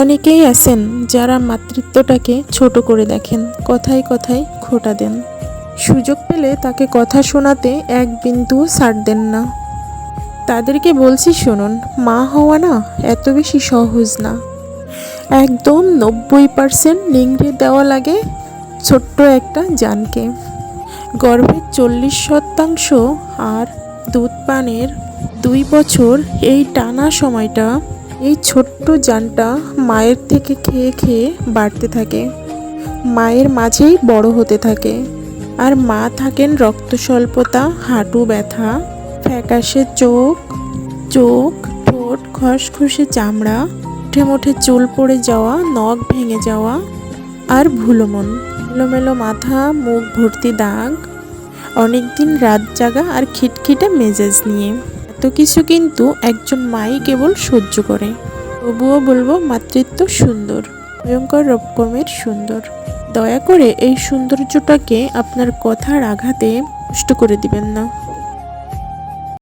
অনেকেই আছেন যারা মাতৃত্বটাকে ছোট করে দেখেন, কথায় কথায় খোঁটা দেন, সুযোগ পেলে তাকে কথা শোনাতে এক বিন্দু ছাড় দেন না। তাদেরকে বলছি, শুনুন, মা হওয়া না এত বেশি সহজ না। একদম 90% নিংড়ে দেওয়া লাগে ছোট্ট একটা জানকে। গর্ভের 40% আর দুধ পানের 2 বছর, এই টানা সময়টা এই ছোট্ট জানটা মায়ের থেকে খেয়ে খেয়ে বাড়তে থাকে, মায়ের মাঝেই বড় হতে থাকে। আর মা থাকেন রক্ত স্বল্পতা, হাঁটু ব্যথা, ফ্যাকাশে চোখ, ঠোঁট খসখসে চামড়া, মুঠে মুঠে চুল পড়ে যাওয়া, নখ ভেঙে যাওয়া, আর ভুলোমন, এলোমেলো মাথা, মুখ ভর্তি দাগ, অনেকদিন রাত জাগা আর খিটখিটে মেজাজ নিয়ে। এত কিছু কিন্তু একজন মাই কেবল সহ্য করে। তবুও বলবো, মাতৃত্ব সুন্দর, ভয়ঙ্কর রকমের সুন্দর। দয়া করে এই সৌন্দর্যটাকে আপনার কথার আঘাতে নষ্ট করে দিবেন না।